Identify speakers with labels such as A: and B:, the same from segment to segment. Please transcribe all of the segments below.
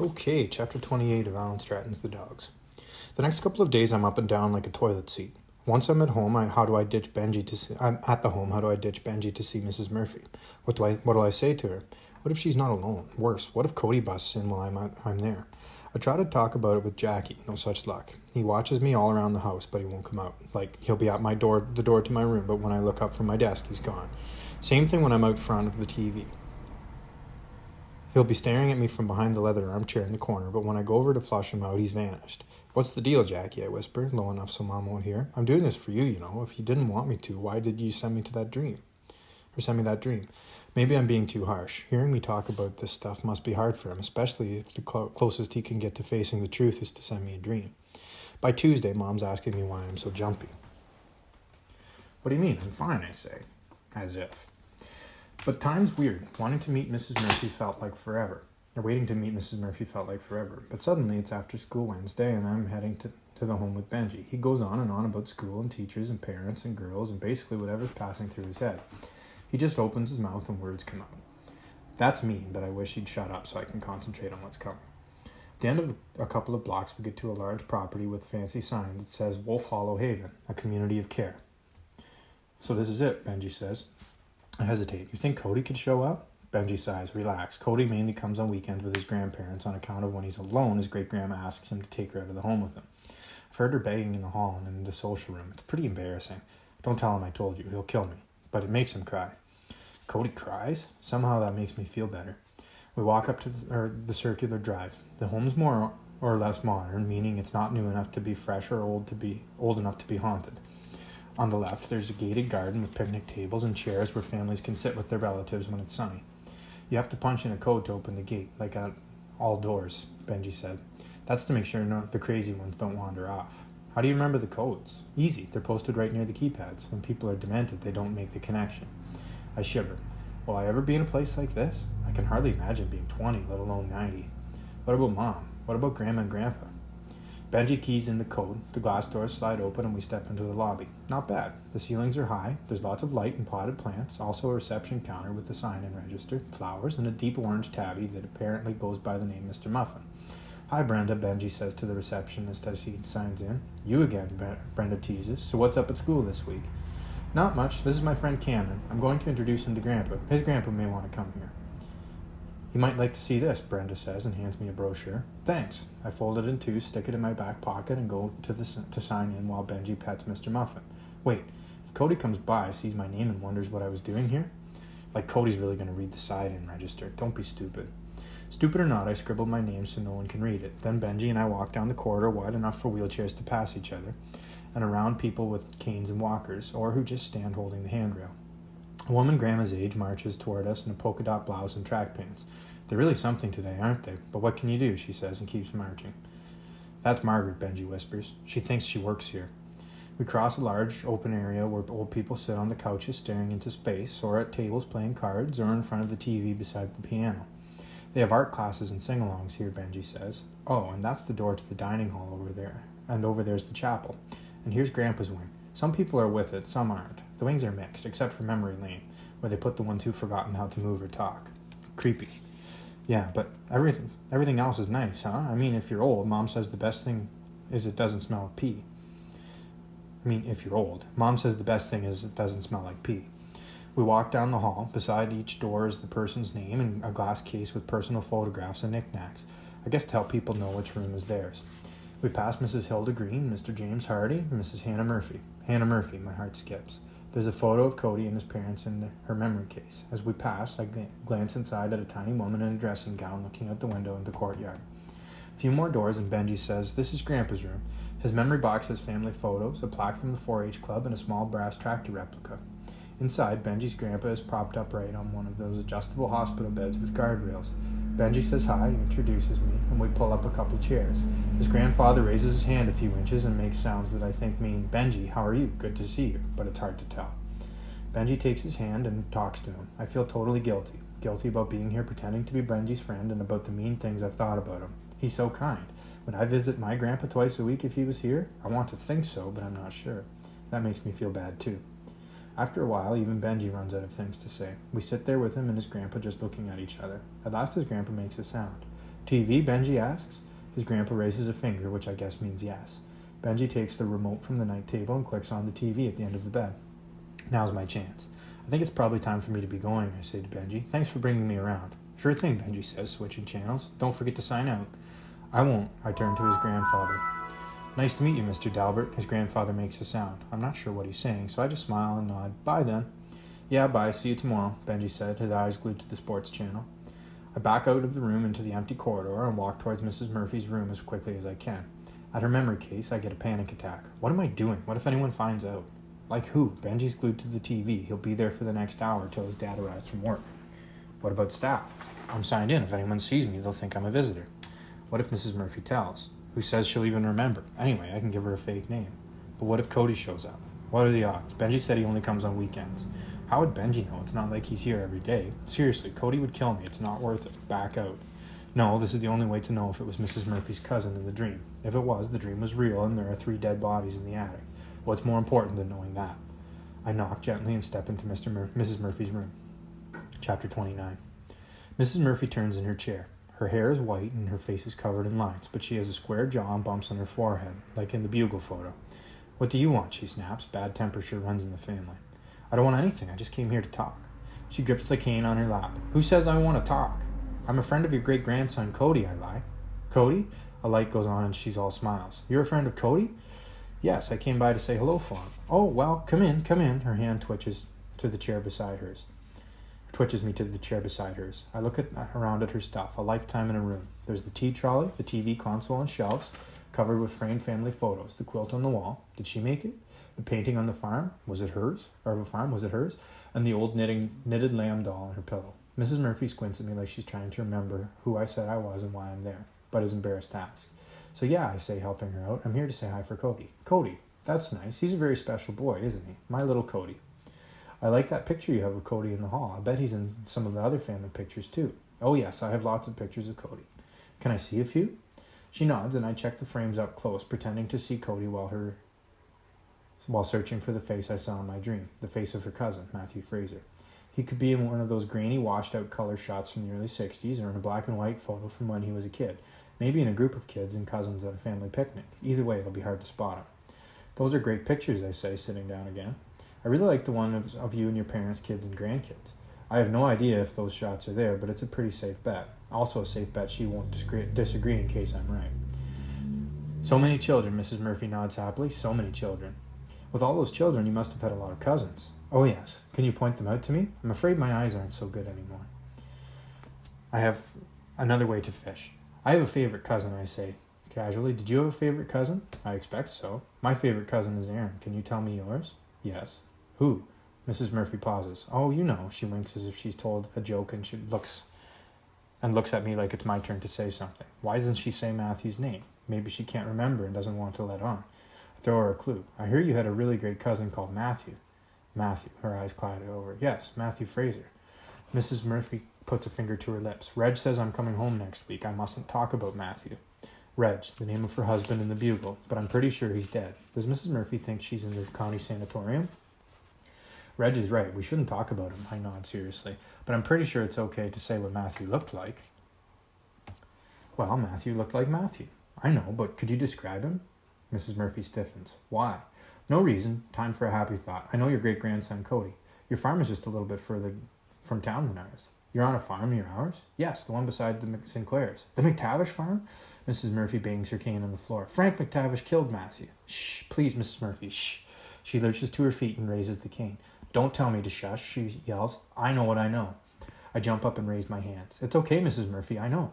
A: Okay, chapter 28 of Allan Stratton's The Dogs. The next couple of days I'm up and down like a toilet seat. Once I'm at home, I'm at the home, how do I ditch Benji to see Mrs. Murphy? What'll I say to her? What if she's not alone? Worse, what if Cody busts in while I'm there? I try to talk about it with Jackie, no such luck. He watches me all around the house, but he won't come out. Like, he'll be at the door to my room, but when I look up from my desk, he's gone. Same thing when I'm out front of the TV. He'll be staring at me from behind the leather armchair in the corner, but when I go over to flush him out, he's vanished. What's the deal, Jackie? I whisper, low enough so Mom won't hear. I'm doing this for you, you know. If you didn't want me to, why did you send me that dream? Maybe I'm being too harsh. Hearing me talk about this stuff must be hard for him, especially if the closest he can get to facing the truth is to send me a dream. By Tuesday, Mom's asking me why I'm so jumpy. What do you mean? I'm fine, I say. As if. But time's weird. Wanting to meet Mrs. Murphy felt like forever. Or waiting to meet Mrs. Murphy felt like forever. But suddenly it's after school Wednesday and I'm heading to the home with Benji. He goes on and on about school and teachers and parents and girls and basically whatever's passing through his head. He just opens his mouth and words come out. That's mean, but I wish he'd shut up so I can concentrate on what's coming. At the end of a couple of blocks, we get to a large property with a fancy sign that says Wolf Hollow Haven, a community of care. So this is it, Benji says. I hesitate. You think Cody could show up? Benji sighs. Relax. Cody mainly comes on weekends with his grandparents on account of when he's alone, his great-grandma asks him to take her out of the home with him. I've heard her begging in the hall and in the social room. It's pretty embarrassing. Don't tell him I told you. He'll kill me. But it makes him cry. Cody cries? Somehow that makes me feel better. We walk up to the circular drive. The home's more or less modern, meaning it's not new enough to be fresh or old enough to be haunted. On the left, there's a gated garden with picnic tables and chairs where families can sit with their relatives when it's sunny. You have to punch in a code to open the gate, like at all doors, Benji said. That's to make sure the crazy ones don't wander off. How do you remember the codes? Easy, they're posted right near the keypads. When people are demented, they don't make the connection. I shiver. Will I ever be in a place like this? I can hardly imagine being 20, let alone 90. What about Mom? What about Grandma and Grandpa? Benji keys in the code, the glass doors slide open and we step into the lobby. Not bad. The ceilings are high, there's lots of light and potted plants, also a reception counter with a sign-in register, flowers, and a deep orange tabby that apparently goes by the name Mr. Muffin. Hi, Brenda, Benji says to the receptionist as he signs in. You again, Brenda teases. So what's up at school this week? Not much. This is my friend Cameron. I'm going to introduce him to Grandpa. His grandpa may want to come here. You might like to see this, Brenda says and hands me a brochure. Thanks. I fold it in two, stick it in my back pocket, and go to sign in while Benji pets Mr. Muffin. Wait, if Cody comes by, sees my name, and wonders what I was doing here? Like Cody's really going to read the sign-in register. Don't be stupid. Stupid or not, I scribbled my name so no one can read it. Then Benji and I walk down the corridor wide enough for wheelchairs to pass each other, and around people with canes and walkers, or who just stand holding the handrail. A woman Grandma's age marches toward us in a polka dot blouse and track pants. They're really something today, aren't they? But what can you do, she says and keeps marching. That's Margaret, Benji whispers. She thinks she works here. We cross a large open area where old people sit on the couches staring into space, or at tables playing cards, or in front of the TV beside the piano. They have art classes and sing-alongs here, Benji says. Oh, and that's the door to the dining hall over there. And over there's the chapel. And here's Grandpa's wing. Some people are with it, some aren't. The wings are mixed, except for memory lane, where they put the ones who've forgotten how to move or talk. Creepy. Yeah, but everything else is nice, huh? I mean, if you're old, Mom says the best thing is it doesn't smell of pee. If you're old. Mom says the best thing is it doesn't smell like pee. We walk down the hall. Beside each door is the person's name and a glass case with personal photographs and knickknacks. I guess to help people know which room is theirs. We pass Mrs. Hilda Green, Mr. James Hardy, and Mrs. Hannah Murphy. Hannah Murphy, my heart skips. There's a photo of Cody and his parents in her memory case. As we pass, I glance inside at a tiny woman in a dressing gown looking out the window in the courtyard. A few more doors and Benji says, this is Grandpa's room. His memory box has family photos, a plaque from the 4-H club, and a small brass tractor replica. Inside, Benji's grandpa is propped upright on one of those adjustable hospital beds with guardrails. Benji says hi, introduces me, and we pull up a couple chairs. His grandfather raises his hand a few inches and makes sounds that I think mean, Benji, how are you? Good to see you, but it's hard to tell. Benji takes his hand and talks to him. I feel totally guilty. Guilty about being here pretending to be Benji's friend and about the mean things I've thought about him. He's so kind. Would I visit my grandpa twice a week if he was here? I want to think so, but I'm not sure. That makes me feel bad too. After a while, even Benji runs out of things to say. We sit there with him and his grandpa just looking at each other. At last his grandpa makes a sound. TV, Benji asks. His grandpa raises a finger, which I guess means yes. Benji takes the remote from the night table and clicks on the TV at the end of the bed. Now's my chance. I think it's probably time for me to be going, I say to Benji. Thanks for bringing me around. Sure thing, Benji says, switching channels. Don't forget to sign out. I won't. I turn to his grandfather. Nice to meet you, Mr. Dalbert. His grandfather makes a sound. I'm not sure what he's saying, so I just smile and nod. Bye, then. Yeah, bye. See you tomorrow, Benji said, his eyes glued to the sports channel. I back out of the room into the empty corridor and walk towards Mrs. Murphy's room as quickly as I can. At her memory case, I get a panic attack. What am I doing? What if anyone finds out? Like who? Benji's glued to the TV. He'll be there for the next hour till his dad arrives from work. What about staff? I'm signed in. If anyone sees me, they'll think I'm a visitor. What if Mrs. Murphy tells? Who says she'll even remember? Anyway, I can give her a fake name. But what if Cody shows up? What are the odds? Benji said he only comes on weekends. How would Benji know? It's not like he's here every day. Seriously, Cody would kill me. It's not worth it. Back out. No, this is the only way to know if it was Mrs. Murphy's cousin in the dream. If it was, the dream was real and there are 3 dead bodies in the attic. What's more important than knowing that? I knock gently and step into Mrs. Murphy's room. Chapter 29. Mrs. Murphy turns in her chair. Her hair is white and her face is covered in lines, but she has a square jaw and bumps on her forehead, like in the bugle photo. What do you want? She snaps. Bad temper sure runs in the family. I don't want anything. I just came here to talk. She grips the cane on her lap. Who says I want to talk? I'm a friend of your great-grandson, Cody, I lie. Cody? A light goes on and she's all smiles. You're a friend of Cody? Yes, I came by to say hello for him. Oh, well, come in, come in. Her hand twitches to the chair beside hers. Twitches me to the chair beside hers. I look around at her stuff. A lifetime in a room. There's the tea trolley, the TV console and shelves, covered with framed family photos. The quilt on the wall. Did she make it? The painting on the farm. Was it hers? Or of a farm. Was it hers? And the old knitted lamb doll on her pillow. Mrs. Murphy squints at me like she's trying to remember who I said I was and why I'm there, but is embarrassed to ask. So yeah, I say, helping her out. I'm here to say hi for Cody. Cody. That's nice. He's a very special boy, isn't he? My little Cody. I like that picture you have of Cody in the hall. I bet he's in some of the other family pictures too. Oh yes, I have lots of pictures of Cody. Can I see a few? She nods and I check the frames up close, pretending to see Cody while searching for the face I saw in my dream, the face of her cousin, Matthew Fraser. He could be in one of those grainy, washed-out color shots from the early 60s or in a black and white photo from when he was a kid. Maybe in a group of kids and cousins at a family picnic. Either way, it'll be hard to spot him. Those are great pictures, I say, sitting down again. I really like the one of you and your parents, kids, and grandkids. I have no idea if those shots are there, but it's a pretty safe bet. Also a safe bet she won't disagree in case I'm right. So many children, Mrs. Murphy nods happily. So many children. With all those children, you must have had a lot of cousins. Oh yes. Can you point them out to me? I'm afraid my eyes aren't so good anymore. I have another way to fish. I have a favorite cousin, I say casually. Did you have a favorite cousin? I expect so. My favorite cousin is Aaron. Can you tell me yours? Yes. Who? Mrs. Murphy pauses. Oh, you know. She winks as if she's told a joke and she looks at me like it's my turn to say something. Why doesn't she say Matthew's name? Maybe she can't remember and doesn't want to let on. I throw her a clue. I hear you had a really great cousin called Matthew. Matthew. Her eyes clouded over. Yes, Matthew Fraser. Mrs. Murphy puts a finger to her lips. Reg says I'm coming home next week. I mustn't talk about Matthew. Reg, the name of her husband in the Bugle, but I'm pretty sure he's dead. Does Mrs. Murphy think she's in the county sanatorium? Reg is right. We shouldn't talk about him. I nod seriously. But I'm pretty sure it's okay to say what Matthew looked like. Well, Matthew looked like Matthew. I know, but could you describe him? Mrs. Murphy stiffens. Why? No reason. Time for a happy thought. I know your great-grandson, Cody. Your farm is just a little bit further from town than ours. You're on a farm near ours? Yes, the one beside the Sinclairs. The McTavish farm? Mrs. Murphy bangs her cane on the floor. Frank McTavish killed Matthew. Shh, please, Mrs. Murphy, shh. She lurches to her feet and raises the cane. Don't tell me to shush, she yells. I know what I know. I jump up and raise my hands. It's okay, Mrs. Murphy, I know.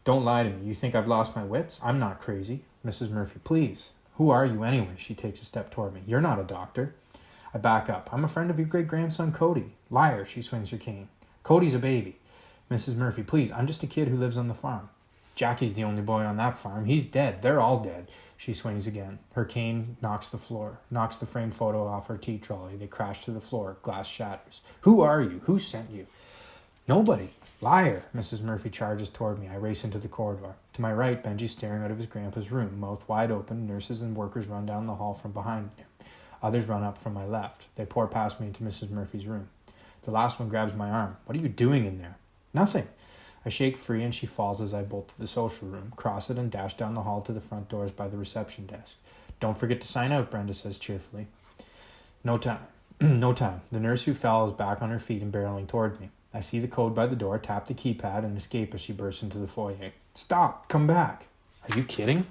A: Don't lie to me. You think I've lost my wits? I'm not crazy. Mrs. Murphy, please. Who are you anyway? She takes a step toward me. You're not a doctor. I back up. I'm a friend of your great-grandson, Cody. Liar, she swings her cane. Cody's a baby. Mrs. Murphy, please, I'm just a kid who lives on the farm. Jackie's the only boy on that farm. He's dead. They're all dead. She swings again. Her cane knocks the framed photo off her tea trolley. They crash to the floor. Glass shatters. Who are you? Who sent you? Nobody. Liar. Mrs. Murphy charges toward me. I race into the corridor. To my right, Benji's staring out of his grandpa's room, mouth wide open. Nurses and workers run down the hall from behind him. Others run up from my left. They pour past me into Mrs. Murphy's room. The last one grabs my arm. What are you doing in there? Nothing. I shake free and she falls as I bolt to the social room, cross it, and dash down the hall to the front doors by the reception desk. Don't forget to sign out, Brenda says cheerfully. No time. No time. The nurse who fell is back on her feet and barreling toward me. I see the code by the door, tap the keypad, and escape as she bursts into the foyer. Stop! Come back! Are you kidding?